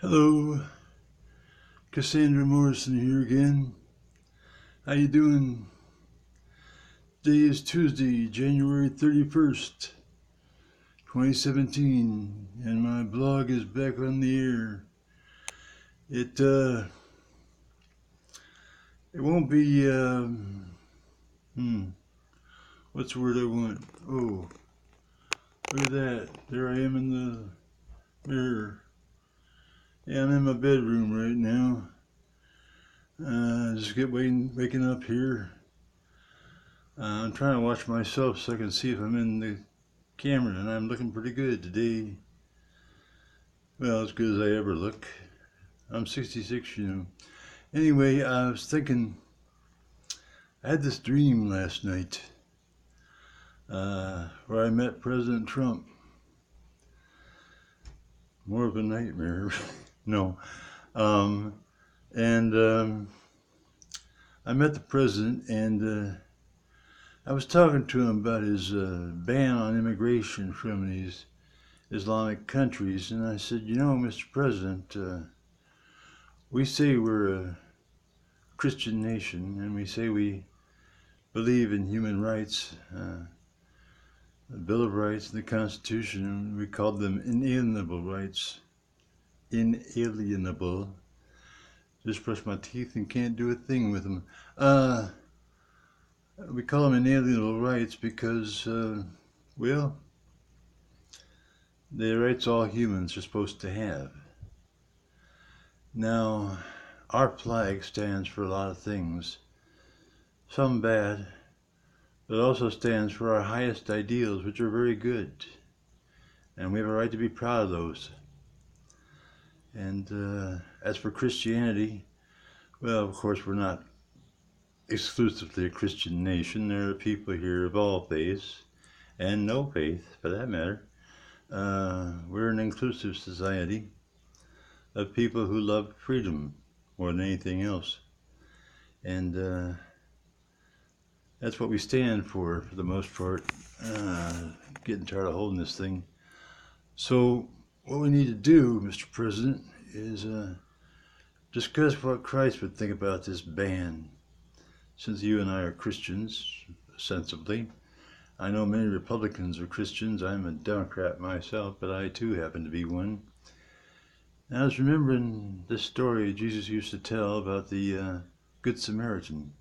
Hello, Cassandra Morrison here again. How you doing? Today is Tuesday, January 31st, 2017, and my blog is back on the air. It won't be, what's the word I want? Oh, look at that. There I am in the mirror. Yeah, I'm in my bedroom right now. Just waking up here. I'm trying to watch myself so I can see if I'm in the camera, and I'm looking pretty good today. Well, as good as I ever look. I'm 66. Anyway, I was thinking, I had this dream last night where I met President Trump. More of a nightmare. No. And I met the president, and I was talking to him about his ban on immigration from these Islamic countries, and I said, Mr. President, we say we're a Christian nation, and we say we believe in human rights, the Bill of Rights and the Constitution, and we called them inalienable rights. Inalienable. Just brush my teeth and can't do a thing with them. We call them inalienable rights because, well, they're rights all humans are supposed to have. Now, our flag stands for a lot of things, some bad, but it also stands for our highest ideals, which are very good. And we have a right to be proud of those. And as for Christianity, well, of course, we're not exclusively a Christian nation. There are people here of all faiths, and no faith, for that matter. We're an inclusive society of people who love freedom more than anything else. And that's what we stand for the most part. Getting tired of holding this thing. So what we need to do, Mr. President, is discuss what Christ would think about this ban. Since you and I are Christians, sensibly, I know many Republicans are Christians. I'm a Democrat myself, but I too happen to be one. And I was remembering this story Jesus used to tell about the Good Samaritan.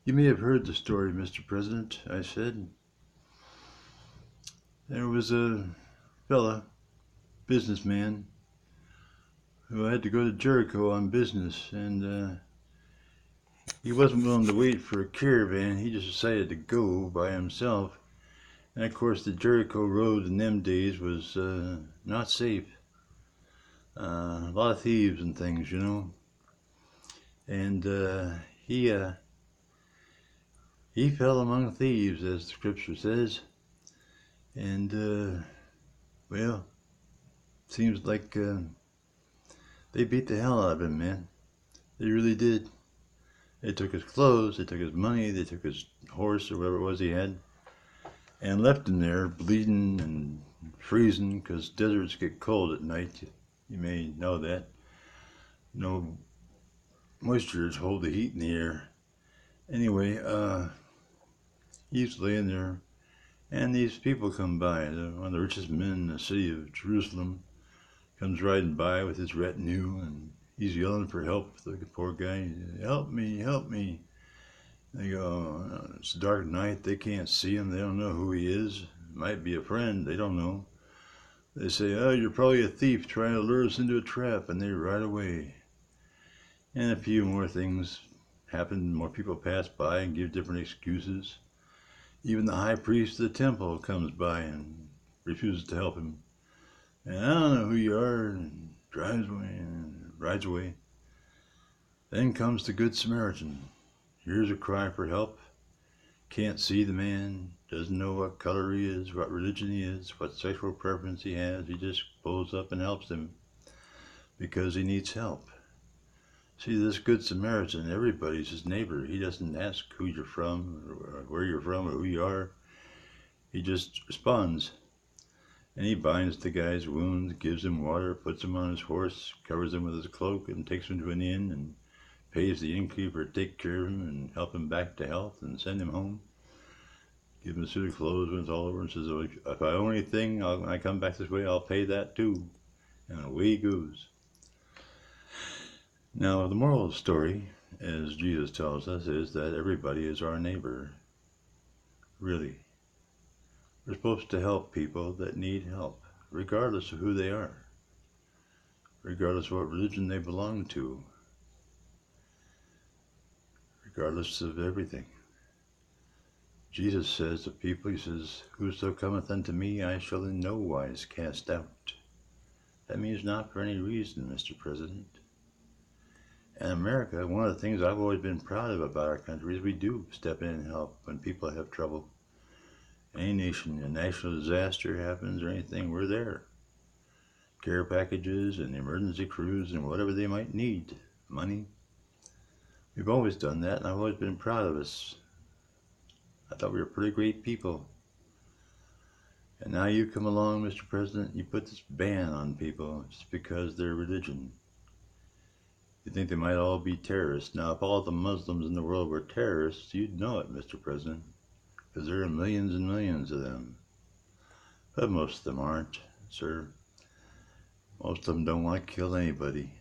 You may have heard the story, Mr. President, I said. There was a fella, businessman, who had to go to Jericho on business, and he wasn't willing to wait for a caravan. He just decided to go by himself. And of course, the Jericho road in them days was not safe. A lot of thieves and things, And he fell among thieves, as the scripture says. And well, seems like they beat the hell out of him, man. They really did. They took his clothes, they took his money, they took his horse or whatever it was he had, and left him there bleeding and freezing, because deserts get cold at night. You may know that. No moistures hold the heat in the air. Anyway, he was laying there, and these people come by. One of the richest men in the city of Jerusalem comes riding by with his retinue, and he's yelling for help. The poor guy, help me, help me. They go, it's a dark night, they can't see him, they don't know who he is. Might be a friend, they don't know. They say, oh, you're probably a thief trying to lure us into a trap, and they ride away. And a few more things happen, more people pass by and give different excuses. Even the high priest of the temple comes by and refuses to help him. And I don't know who you are, and drives away and rides away. Then comes the Good Samaritan. Hears a cry for help. Can't see the man, doesn't know what color he is, what religion he is, what sexual preference he has. He just pulls up and helps him because he needs help. See, this Good Samaritan, everybody's his neighbor. He doesn't ask who you're from, or where you're from, or who you are. He just responds. And he binds the guy's wounds, gives him water, puts him on his horse, covers him with his cloak, and takes him to an inn and pays the innkeeper to take care of him and help him back to health and send him home. Give him a suit of clothes when it's all over and says, oh, if I own anything, when I come back this way, I'll pay that too. And away he goes. Now, the moral of the story, as Jesus tells us, is that everybody is our neighbor. Really. We're supposed to help people that need help, regardless of who they are, regardless of what religion they belong to, regardless of everything. Jesus says to people, he says, whoso cometh unto me, I shall in no wise cast out. That means not for any reason, Mr. President. In America, one of the things I've always been proud of about our country is we do step in and help when people have trouble. Any nation, a national disaster happens or anything, we're there. Care packages and emergency crews and whatever they might need. Money. We've always done that, and I've always been proud of us. I thought we were pretty great people. And now you come along, Mr. President, you put this ban on people just because their religion. You think they might all be terrorists. Now, if all the Muslims in the world were terrorists, you'd know it, Mr. President, because there are millions and millions of them. But most of them aren't, sir. Most of them don't want to kill anybody.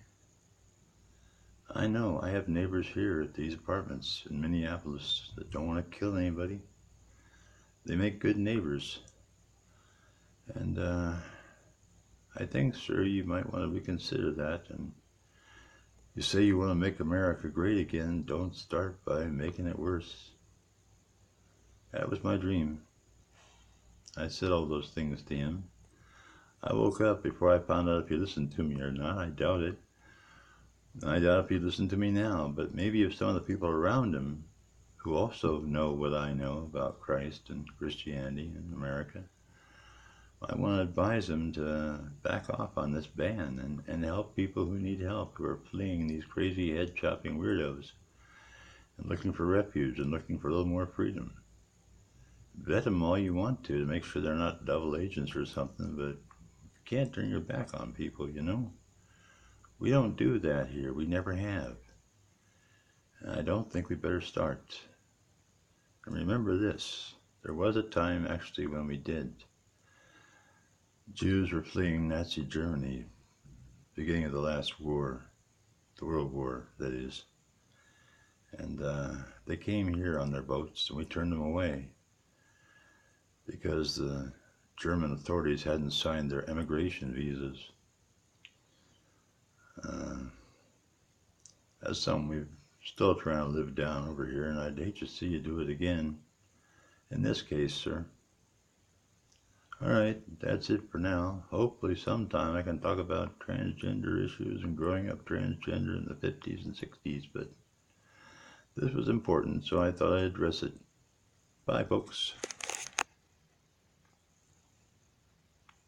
I know, I have neighbors here at these apartments in Minneapolis that don't want to kill anybody. They make good neighbors. And I think, sir, you might want to reconsider that. And you say you want to make America great again, don't start by making it worse. That was my dream. I said all those things to him. I woke up before I found out if he listened to me or not. I doubt it. I doubt if he'd listen to me now, but maybe if some of the people around him who also know what I know about Christ and Christianity and America, I want to advise him to back off on this ban and help people who need help, who are fleeing these crazy head-chopping weirdos and looking for refuge and looking for a little more freedom. Vet them all you want to make sure they're not double agents or something, but you can't turn your back on people, you know? We don't do that here. We never have. And I don't think we better start. And remember this, there was a time actually when we did. Jews were fleeing Nazi Germany, beginning of the last war, the World War, that is. And they came here on their boats, and we turned them away because the German authorities hadn't signed their emigration visas. That's something we're still trying to live down over here, and I'd hate to see you do it again. In this case, sir. Alright, that's it for now. Hopefully sometime I can talk about transgender issues and growing up transgender in the 50s and 60s, but this was important, so I thought I'd address it. Bye, folks.